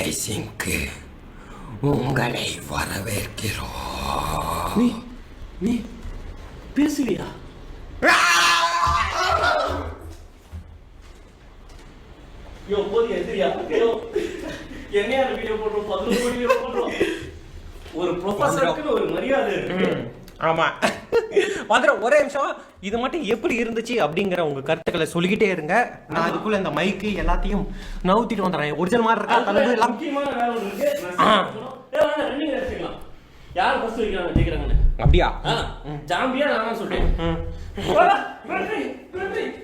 அட்வர்டைசிங்க்கு உங்களை வரவேற்கிறோம். நீ பேசுவியா? போதியா எதிரியா? என்னையா வீடியோ போடுறோம், 11 வீடியோ போடுறோம். ஒரு ப்ரொஃபஸருக்கு ஒரு மரியாதை இருக்கு. ஆமா வந்துடும். ஒரே நிமிஷம், இது மட்டும் எப்படி இருந்துச்சு அப்படிங்கிற உங்க கருத்துக்களை சொல்லிக்கிட்டே இருங்க. நான் அதுக்குள்ள இந்த மைக்கு எல்லாத்தையும் நவுத்திட்டு வந்துடுறேன். ஒரிஜினல் மாதிரி இருக்கா தலைவர் எல்லாம்? முக்கியமான வேலை ஒன்று இருக்கு. ரன்னிங் அடிச்சுக்கலாம். யார் ஃபர்ஸ்ட் வைக்கிறாங்க ஜெயிக்கிறாங்கன்னு. அப்படியா? ஜாம்பியா நான் சொல்றேன்.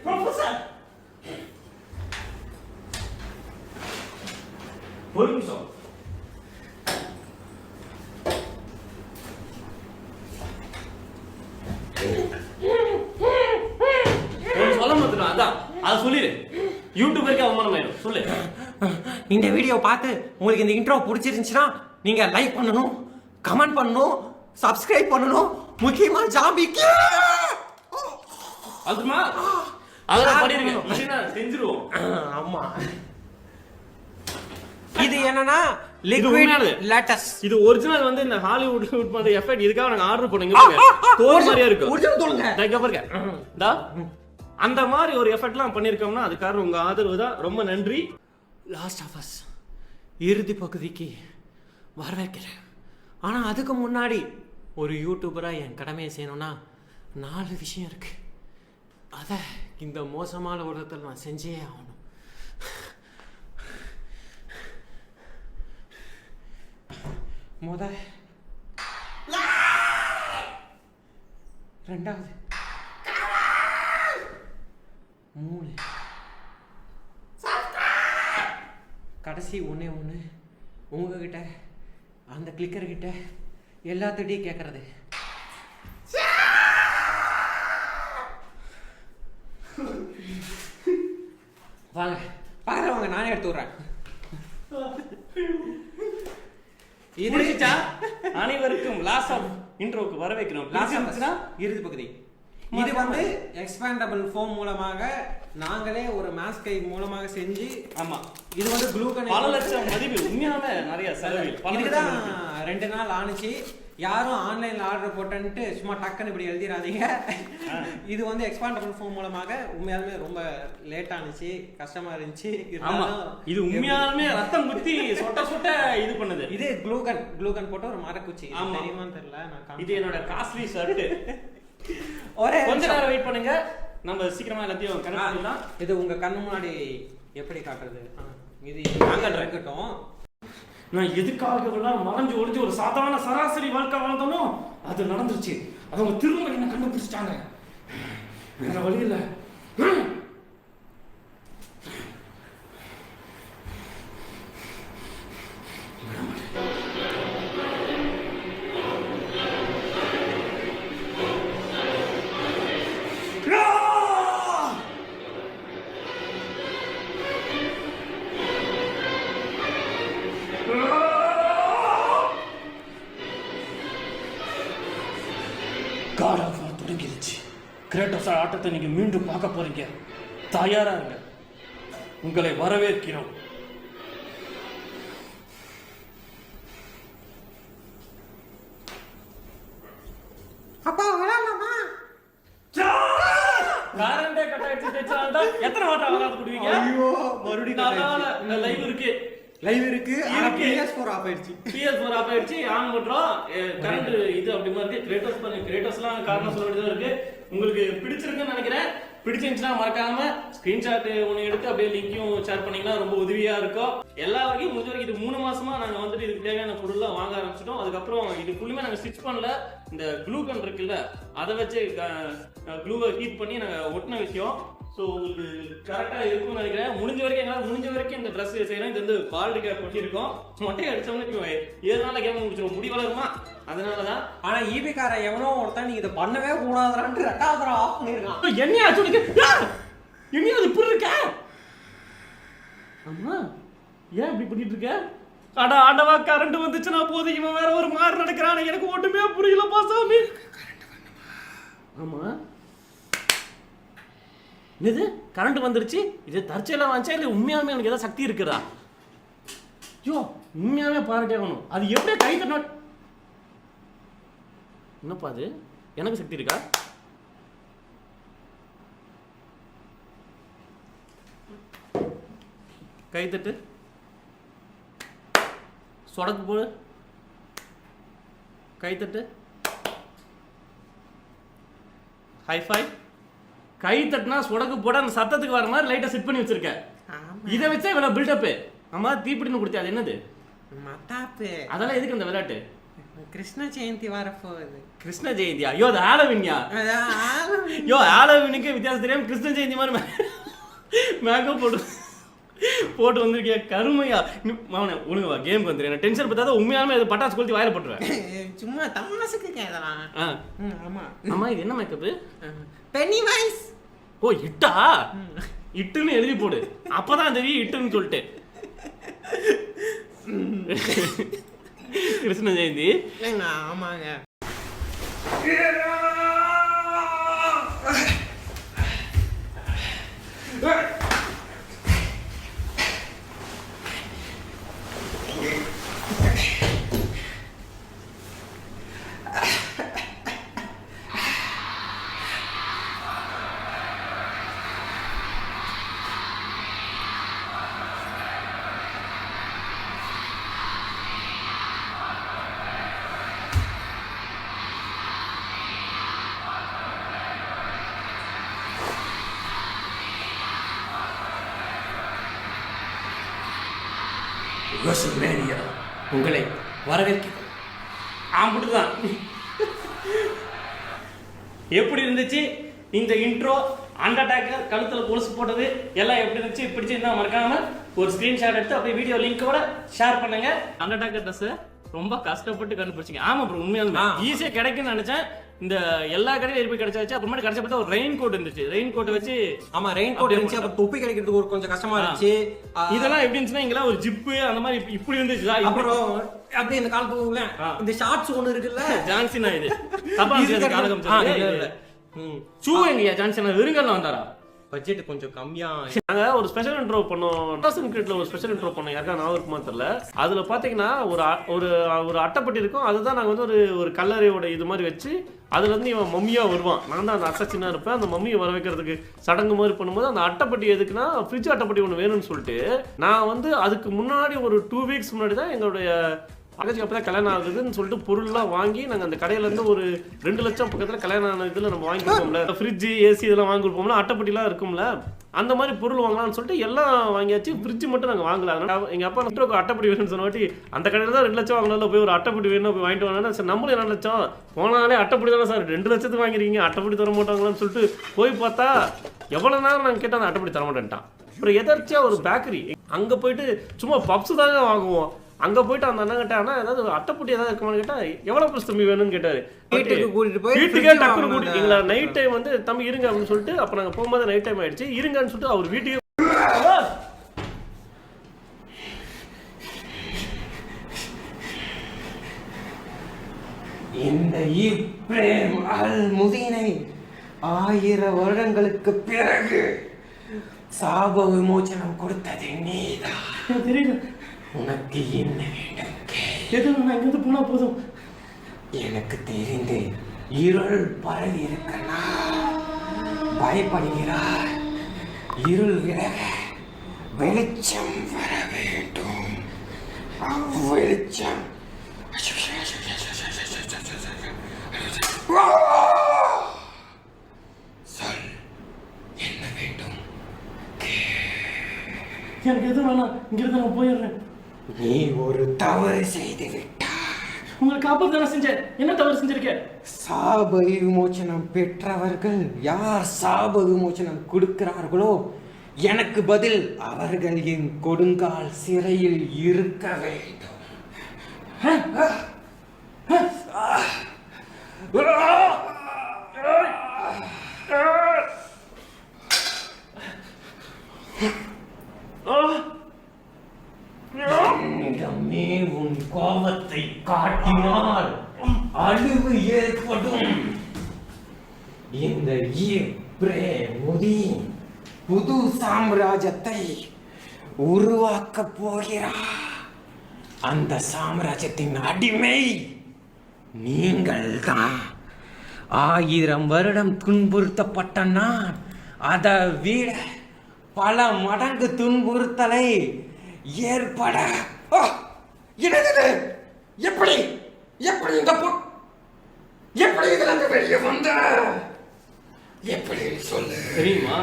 ப்ரொஃபஸர் ஒரு நிமிஷம். சொல்ல மாட்டேன். அதான் அதை சொல்லிடு. யூடியூபருக்கு அவமானம் ஆயிடும். சொல்லு. இந்த வீடியோ பார்த்து உங்களுக்கு இந்த இன்ட்ரோ பிடிச்சிருந்துச்சுன்னா நீங்க லைக் பண்ணணும், கமெண்ட் பண்ணணும், சப்ஸ்கிரைப் பண்ணணும். முக்கியமா ஜாம்பிக்கு அதுமா அதெல்லாம் பண்ணிருக்கேன், செஞ்சிருவோம். ஆமா, இது என்னன்னா லிக்விட் லேட்டஸ். இது ஒரிஜினல் வந்து இந்த ஹாலிவுட்ல யூஸ் பண்ற எஃபெக்ட். இதுக்காக நாங்க ஆர்டர் பண்ணீங்க. தோல் மாதிரியா இருக்கு. ஒரிஜினல் தோல்ங்க. இங்க பாருங்க. அந்த மாதிரி ஒரு எஃபெக்ட்லாம் பண்ணிருக்கோம்னா அதுக்காக உங்க ஆதரவு தான். ரொம்ப நன்றி. லாஸ்ட் ஆஃப் அஸ் இறுதி பகுதிக்கு வரவேற்கிறேன். ஆனால் அதுக்கு முன்னாடி ஒரு யூடியூபராக என் கடமையை செய்யணும்னா 4 விஷயம் இருக்கு. அதை இந்த மோசமான உலகத்தில் நான் செஞ்சே ஆகணும். ரெண்டாவது 3 கடைசி ஒன்று உங்ககிட்ட அந்த கிளிக்கர்கிட்ட எல்லாத்துட்டையும் கேட்கறது. வாங்க பார்க்குறவங்க நானே எடுத்து விட்றேன். அனைவருக்கும் லாஸ்ட் ஆஃப் இன்ட்ரோக்கு வர வைக்கிறோம். இறுதி பகுதி. இது வந்து எக்ஸ்பேண்டபிள் ஃபோம் மூலமாக நாங்களே ஒரு மாஸ்கை மூலமாக செஞ்சு. ஆமா, இது வந்து க்ளூகன் பல லட்சம் மதிப்பு. உண்மையாவே நிறைய செலவு. இதுதான் 2 நாள் ஆனிச்சு. யாரும் ஆன்லைன்ல ஆர்டர் போட்டேன்ட்டு சும்மா டக்குன்னு இப்படி எழுதிடாதீங்க. இது வந்து எக்ஸ்பேண்டபிள் ஃபோம் மூலமாக உண்மையாலுமே ரொம்ப லேட் ஆனிச்சு, கஷ்டமா இருந்துச்சு. இது உண்மையாலுமே ரத்தம் குத்தி சொட்ட சொட்ட இது பண்ணுது. இது க்ளூகன் போட்ட ஒரு மரக்குச்சி. தெரியுமான்னு தெரியல. இது என்னோட காஸ்ட்லி ஷர்ட். கொஞ்ச நேரம் வெயிட் பண்ணுங்க, நம்ம சீக்கிரமா எல்லாத்தையும் கனெக்ட் பண்ணலாம். இது உங்க கண்ணு முன்னாடி எப்படி காட்டுறது? இது நாங்க இருக்கட்டும். நான் எதுக்காக மறைஞ்சு ஒளிஞ்சு ஒரு சாதாரண சராசரி வாழ்க்கை வாழ்ந்தோமோ அது நடந்துருச்சு. அவங்க திரும்ப என்ன கண்டுபிடிச்சிட்டாங்க. வேற வழி இல்லை. God of War தொடங்கிடுச்சு. கிரேட்டோஸ் ஆட்டத்தை நீங்க மீண்டும் பார்க்க போறீங்க. தயாரா இருங்க. உங்களை வரவேற்கிறோம். அப்பா வரலாமா? காரண்டே கட் ஆயிடுச்சு. தேச்சாண்டா எத்தனை வாட்டா வராது குடுவீங்க? ஐயோ மறுபடியும் லைவ் இருக்கு. PS4 ஆஃப் ஆயிடுச்சு. ஆன் பண்றோம். கரண்ட் இது அப்படி மாதிரி இருக்கு. கிரேட்டோஸ்லாம் காரணம் சொல்ல வேண்டியதா இருக்கு. உங்களுக்கு பிடிச்சிருக்குன்னு நினைக்கிறேன். பிடிச்சிருந்துச்சுன்னா மறக்காம ஸ்கிரீன்ஷாட் ஒன்று எடுத்து அப்படியே லிங்கையும் ஷேர் பண்ணீங்கன்னா ரொம்ப உதவியா இருக்கும். எல்லா வரைக்கும் முடிஞ்ச வரைக்கும் இது 3 மாசமா நாங்க வந்துட்டு இதுக்கு தேவையான பொருள்லாம் வாங்க ஆரம்பிச்சிட்டோம். அதுக்கப்புறம் இதுக்குள்ளுமே நாங்க ஸ்டிச் பண்ணல. இந்த க்ளூ கன் இருக்குல்ல, அதை வச்சு க்ளூவை ஹீட் பண்ணி நாங்க ஒட்டின விஷயம். ஸோ உங்களுக்கு கரெக்டாக இருக்கும்னு நினைக்கிறேன். முடிஞ்ச வரைக்கும் இந்த ட்ரெஸ் செய்யறோம். இது வந்து பால்டு கேப் கொட்டியிருக்கோம். மொட்டையை அடிச்சவனுக்கு 7 நாள் கேம் முடிச்சிடும். முடி வளருமா? அதனாலதான். ஆனா ஈபி கார எவனோ ஒருத்தன் நீங்க இதை பண்ணவே கூடாதுறான்ட்டு 2வது தடவை ஆஃப் பண்ணிருக்கான். என்னையா சொல்லுங்க, என்னையா அது இப்படி இருக்க? அம்மா ஏன் இப்படி பண்ணிட்டு இருக்க? ஆடவா கரண்ட் வந்துச்சுன்னா போதும். இவன் வேற ஒரு மாதிரி நடக்கிறான். எனக்கு ஒண்ணுமே புரியலப்பா சாமி. ஆமா, இது கரண்ட் வந்துருச்சு. இது தற்செயலா வந்துச்சா இல்லை உண்மையாலுமே எனக்கு ஏதாவது சக்தி இருக்குதா? ஐயோ உண்மையாவே பாராட்டே ஆகணும். அது எப்படியே கை தட்டினா என்னப்பா அது? எனக்கு சக்தி இருக்கா? கை தட்டு, சொடக்கு போடு, கை தட்டு, ஹைஃபை. கை தட்டுனா சொடக்கு போட அந்த சத்தத்துக்கு வர மாதிரி லைட்டா செட் பண்ணி வச்சிருக்க. இதை வச்சா இவ்வளவு பில்டப். ஆமா, தீப்பிடின்னு கொடுத்தா அது என்னது? மத்தாப்பு. அதெல்லாம் எதுக்கு அந்த விளையாட்டு? கிருஷ்ண ஜெயந்தி வரப்போகுது. கிருஷ்ண ஜெயந்தியா? ஐயோ அது ஹாலோவீன்யா. ஐயோ ஹாலோவீனுக்கு வித்தியாசம் தெரியாம கிருஷ்ண ஜெயந்தி மாதிரி மேக்கப் போட்டு வந்திருக்கிய கருமையா. மாவனே ஒழுங்குவா கேமுக்கு வந்துடுறேன். டென்ஷன் பத்தாத உண்மையாலுமே அது பட்டாசு கொளுத்தி வாயில போட்டுருவேன். சும்மா தமாசுக்கு கேட்கலாம். ஆமா ஆமா. இது என்ன மேக்கப்? Penney wise. ஓ இட்டா? இட்டுன்னு எழுதி போடு, அப்பதான் தெரியும் இட்டுன்னு சொல்லிட்டு. கிருஷ்ண ஜெயந்தி. ஆமாங்க. WrestleMania உங்களை வரவேற்கிறேன். அப்படிதான். எப்படி இருந்துச்சு இந்த இன்ட்ரோ? அண்டர்டேக்கர் கழுத்துல கொலுசு போட்டது எல்லாம் எப்படி இருந்துச்சு? பிடிச்சிருந்தா மறக்காம ஒரு ஸ்கிரீன்ஷாட் எடுத்து அப்படியே வீடியோ லிங்கோட ஷேர் பண்ணுங்க. அண்டர்டேக்கர் ட்ரெஸ் ரொம்ப கஷ்டப்பட்டு கண்டுபிடிச்சிங்க. ஆமா ப்ரோ, உண்மையாலுமே ஈஸியா கிடைக்கும்னு நினைச்சேன். இந்த எல்லா கடையிலும் போய் கிடைச்சாச்சு. அப்புறமேட்டு கடைசி பார்த்தா ஒரு ரெயின் கோட் இருந்துச்சு. ரெயின் கோட் வச்சு, ஆமா ரெயின் கோட் இருந்துச்சு. அப்புறம் தொப்பி கிடைக்கிறதுக்கு ஒரு கொஞ்சம் கஷ்டமா இருந்துச்சு. இதெல்லாம் எப்படி இருந்துச்சுன்னா இங்கெல்லாம் ஒரு ஜிப்பு அந்த மாதிரி இப்படி இருந்துச்சு. அப்புறம் அப்படியே இந்த காலத்துல இந்த ஷார்ட்ஸ் ஒண்ணு இருக்குல்ல, ஜான்சினா இது தப்பா காலகம் ஷூ எங்கயா? ஜான்சினா வெறுங்கல்ல வந்தாரா? பட்ஜெட் கொஞ்சம் கம்மியா. நாங்க ஒரு ஸ்பெஷல் இன்ட்ரோ பண்ணோம். ஒரு ஸ்பெஷல் இன்ட்ரோ பண்ணோம். யாருக்கா நான் இருக்குமா தெரியல. அதுல பாத்தீங்கன்னா ஒரு அட்டைப்பட்டி இருக்கும். அதுதான் நாங்க வந்து ஒரு கல்லறையோட இது மாதிரி வச்சு அதுல இருந்து இவன் மம்மியா வருவான். நான் தான் அந்த அசச்சினா இருப்பேன். அந்த மம்மியை வர வைக்கிறதுக்கு சடங்கு மாதிரி பண்ணும்போது அந்த அட்டைப்பட்டி எதுக்குன்னா ஃப்ரிட்ஜ் அட்டைப்பட்டி ஒன்று வேணும்னு சொல்லிட்டு நான் வந்து அதுக்கு முன்னாடி ஒரு 2 வீக்ஸ் முன்னாடி தான் எங்களுடைய அகச்சி அப்போ தான் கல்யாணம் ஆகுதுன்னு சொல்லிட்டு பொருள்லாம் வாங்கி நாங்கள் அந்த கடையிலேருந்து ஒரு 2 லட்சம் பக்கத்தில் கல்யாணம் ஆன இதில் நம்ம வாங்கி கொடுப்போம்ல, ஃப்ரிட்ஜு ஏசி இதெல்லாம் வாங்கி கொடுப்போம்ல, அட்டைப்பட்டிலாம் இருக்கும்ல, அந்த மாதிரி பொருள் வாங்கலாம்னு சொல்லிட்டு எல்லாம் வாங்கியாச்சு. ஃப்ரிட்ஜ் மட்டும் நாங்கள் வாங்கல. அதனால் எங்கள் அப்பா நம்ம அட்டைப்பட்டி வேணும்னு சொன்னாட்டி அந்த கடையில் தான் 2 லட்சம் வாங்கல, போய் ஒரு அட்டைப்பட்டி வேணும் போய் வாங்கிட்டு வாங்கினா சார் நம்மளும் 2 லட்சம் போனாலே அட்டைப்பட்டி தானே சார் 2 லட்சத்துக்கு வாங்கிருக்கீங்க, அட்டைப்பட்டி தர மாட்டாங்களான்னு சொல்லிட்டு போய் பார்த்தா எவ்வளோ நேரம் நாங்கள் கேட்டால் அந்த அட்டைப்பட்டி தர மாட்டேன்ட்டான். அப்புறம் எதாச்சியாக ஒரு பேக்கரி அங்கே போயிட்டு சும்மா பப்ஸு தாங்க வாங்குவோம். அங்கே போயிட்டு அந்த அண்ணன் கிட்ட ஆனால் ஏதாவது அட்டைப்பட்டி ஏதாவது இருக்குமான்னு கேட்டால் எவ்வளோ ப்ளஸ் தம்பி வேணும்னு கேட்டார். வீட்டுக்கே டக்குனு கூட்டி எங்களை நைட் டைம் வந்து தம்பி இருங்க அப்படின்னு சொல்லிட்டு அப்போ நாங்கள் போகும்போது நைட் டைம் ஆயிடுச்சு. இருங்கன்னு சொல்லிட்டு அவர் வீட்டுக்கு இந்த இப்ராஹிம் அல் முதீனை 1000 வருடங்களுக்கு பிறகு சாப விமோச்சனம் கொடுத்தது நீதான். தெரியல உனக்கு என்ன வேண்டும்? எதுவும் நான் இங்கிருந்து போனா போதும். எனக்கு தெரிந்து இருள் பரவி இருக்கனா பயப்படுகிறார். இருள் விலக வெளிச்சம் வர வேண்டும். வெளிச்சம் சொல், என்ன வேண்டும்? எனக்கு எதுவும் வேணாம், இங்கிருந்து நான் போயிடுறேன். நீ ஒரு தவறு செய்து விட்டாய். உங்களுக்கு காப்பாற்ற செஞ்சேன். என்ன தவறு செஞ்சிருக்கேன்? சாப விமோச்சனம் பெற்றவர்கள் யார் சாப விமோச்சனம் கொடுக்கிறார்களோ எனக்கு பதில் அவர்கள் என் கொடுங்கால் சிறையில் இருக்க வேண்டும். என்னிடமே உன் கோபத்தை காட்டினால் அழிவு ஏற்படும். இந்த இப்ராஹிம் புது சாம்ராஜ்யத்தை உருவாக்க போகிறார். அந்த சாம்ராஜ்யத்தின் அடிமை நீங்கள் தான். 1000 வருடம் துன்புறுத்தப்பட்ட நான் அதை விட பல மடங்கு துன்புறுத்தலை ஏற்பட என்னது? எப்படி எப்படி இந்த எப்படி இதுல இருந்து வெளியே வந்த? எப்படி சொல்லு தெரியுமா?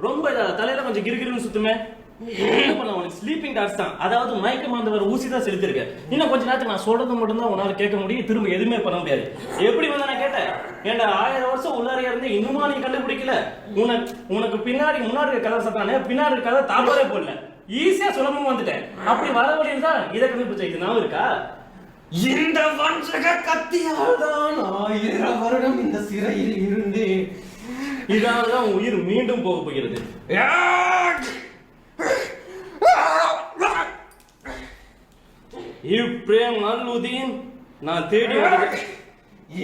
ரொம்ப தலையில கொஞ்சம் கிறுகிறுன்னு சுத்துமே. ஸ்லீப்பிங் டாக்ஸ் தான், அதாவது மயக்க மருந்து வர ஊசி தான் செலுத்திருக்கேன். இன்னும் கொஞ்ச நேரத்துக்கு நான் சொல்றது மட்டும் தான் உன்னால கேட்க முடியும், திரும்ப எதுவுமே பண்ண முடியாது. எப்படி வந்து நான் கேட்டேன், ஏன்டா 1000 வருஷம் உள்ளாரையா இருந்து இன்னுமா நீ கண்டுபிடிக்கல? உனக்கு பின்னாடி முன்னாடி கதை சத்தானே, பின்னாடி கதை தாப்பாலே போடல, ஈஸியா சுலபமா வந்துட்டேன். அப்படி வர வழியில் தான் இதை கண்டுபிடிச்ச. இது நான் இருக்கா? இந்த வஞ்சக கத்தியால் தான் 1000 வருடம் இந்த சிறையில் இருந்து இதால்தான் உயிர் மீண்டும் போக போகிறது. இப்ரேம் அல்லுதீன் நான் தேடி வருகிறேன்.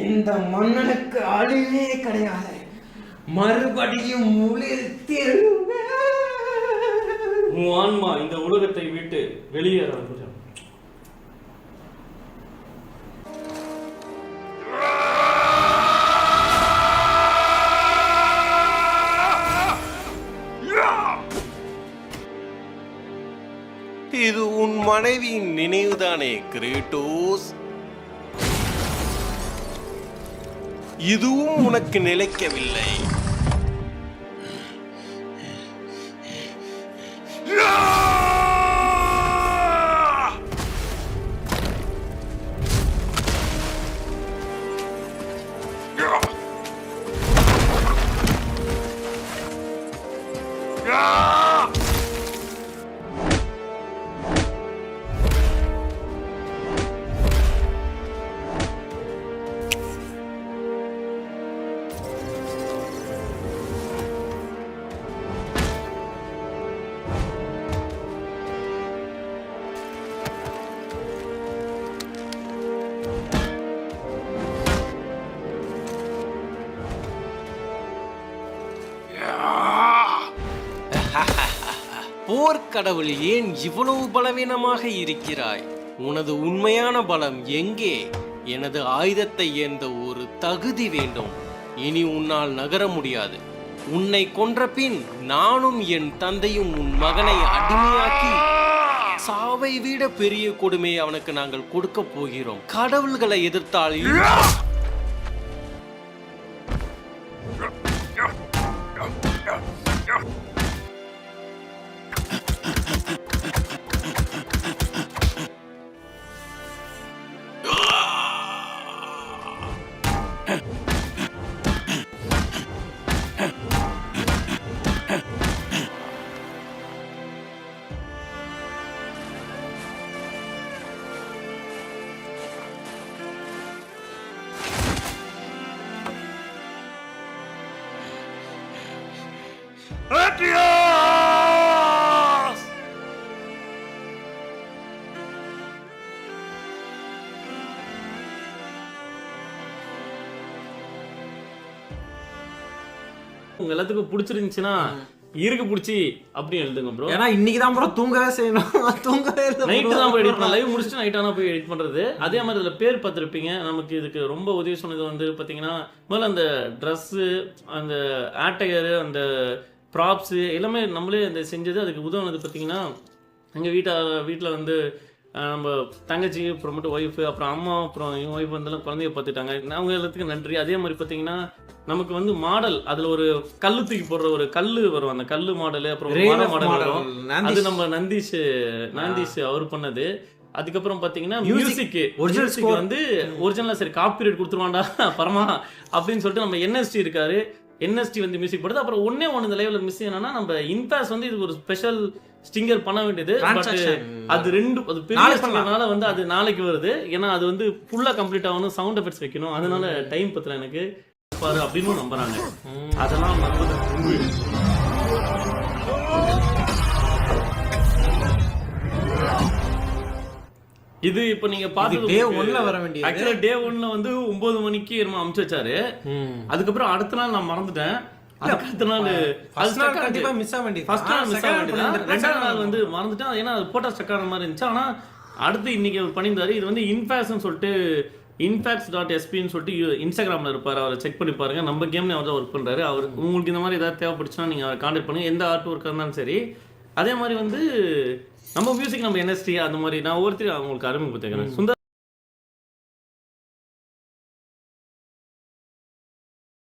இந்த மன்னனுக்கு அழிவே கிடையாது, மறுபடியும் உன் ஆன்மா இந்த உலகத்தை விட்டு வெளியேற வேண்டும். இது உன் மனைவியின் நினைவுதானே கிரேட்டோஸ்? இதுவும் உனக்கு நிலைக்கவில்லை. போர்க்கடவுள், ஏன் இவ்வளவு பலவீனமாக இருக்கிறாய்? உனது உண்மையான பலம் எங்கே? எனது ஆயுதத்தை ஏந்த ஒரு தகுதி வேண்டும். இனி உன்னால் நகர முடியாது. உன்னை கொன்ற பின் நானும் என் தந்தையும் உன் மகனை அடிமையாக்கி சாவை விட பெரிய கொடுமையை அவனுக்கு நாங்கள் கொடுக்க போகிறோம். கடவுள்களை எதிர்த்தால் உங்க எல்லாத்துக்கும் பிடிச்சிருந்துச்சுன்னா இருக்கு பிடிச்சி அப்படி எழுதுங்க ப்ரோ. ஏன்னா இன்னைக்கு தான் ப்ரோ தூங்கவே செய்யணும். தூங்கவே இல்லை, நைட்டு தான் போய் எடிட் பண்ண, லைவ் முடிச்சுட்டு நைட் ஆனால் போய் எடிட் பண்றது. அதே மாதிரி அதில் பேர் பார்த்துருப்பீங்க. நமக்கு இதுக்கு ரொம்ப உதவி சொன்னது வந்து பார்த்தீங்கன்னா, முதல்ல அந்த ட்ரெஸ்ஸு, அந்த ஆட்டையரு, அந்த ப்ராப்ஸு எல்லாமே நம்மளே அந்த செஞ்சது. அதுக்கு உதவுனது பார்த்தீங்கன்னா எங்கள் வீட்டில் வந்து நம்ம தங்கச்சி, அப்புறமேட்டு ஒய்ஃபு, அப்புறம் அம்மா, அப்புறம் என் ஒய்ஃப் வந்தெல்லாம் குழந்தைய பார்த்துட்டாங்க. அவங்க எல்லாத்துக்கும் நன்றி. அதே மாதிரி பார்த்தீங்கன்னா நமக்கு வந்து மாடல், அதில் ஒரு கல்லு தூக்கி போடுற ஒரு கல்லு வரும், அந்த கல்லு மாடலு, அப்புறம் மாடல் வரும். அது நம்ம நந்தீஷ் அவர் பண்ணது. அதுக்கப்புறம் பாத்தீங்கன்னா மியூசிக் வந்து ஒரிஜினலா சரி காப்பிரைட் கொடுத்துருவாண்டா பரமா அப்படின்னு சொல்லிட்டு நம்ம என்எஸ்டி இருக்காரு, என்எஸ்டி வந்து மியூசிக் போடுது. அப்புறம் ஒண்ணு இந்த லைவ்ல மிஸ் என்னன்னா, நம்ம இன்பாஸ் வந்து இது ஒரு ஸ்பெஷல் ஸ்டிங்கர் பண்ண வேண்டியது. அது பெரிய ஸ்டிங்கர்னால வந்து அது நாளைக்கு வருது. ஏன்னா அது வந்து ஃபுல்லா கம்ப்ளீட் ஆகணும், சவுண்ட் எஃபெக்ட்ஸ் வைக்கணும். அதனால டைம் பத்தல எனக்கு பாரு அப்படின்னு நம்புறாங்க. அதெல்லாம் இது இப்ப நீங்க பாத்தது டே 1ல வர வேண்டியது. ஆக்சுவலா டே 1ல வந்து 9 மணிக்கு நம்ம அனுப்பிச்சு வச்சாரு. அதுக்கப்புறம் அடுத்த நாள் நான் மறந்துட்டேன். அடுத்த நாள் ஃபர்ஸ்ட் நாள் கண்டிப்பா மிஸ் ஆக வேண்டியது. ஃபர்ஸ்ட் நாள் மிஸ் ஆக வேண்டியது. ரெண்டாவது நாள் வந்து மறந்துட்டான். ஏன்னா அது போட்டோ ஸ்டக் ஆன மாதிரி இருந்துச்சு. ஆனா அடுத்து இன்னைக்கு அவர் பண்ணியிருந்தாரு. இது வந்து இன்ஃபேக்ட்ஸ்னு சொல்லிட்டு infacts.sp சொல்லிட்டு இன்ஸ்டாகிராமில் இருப்பார். அவரை செக் பண்ணி பாருங்க. நம்ம கேம்ல அவர் தான் ஒர்க் பண்ணுறாரு. அவர் உங்களுக்கு இந்த மாதிரி ஏதாவது தேவைப்படுச்சுன்னா நீங்கள் அவரை கான்டாக்ட் பண்ணுங்கள். எந்த ஆர்ட் ஒர்க்காக இருந்தாலும் சரி. அதே மாதிரி வந்து நம்ம மியூசிக் நம்ம NST அந்த மாதிரி நான் ஒவ்வொருத்தரும் அவங்களுக்கு அறிமுகப்படுத்திக்கிறேன். சுந்தர்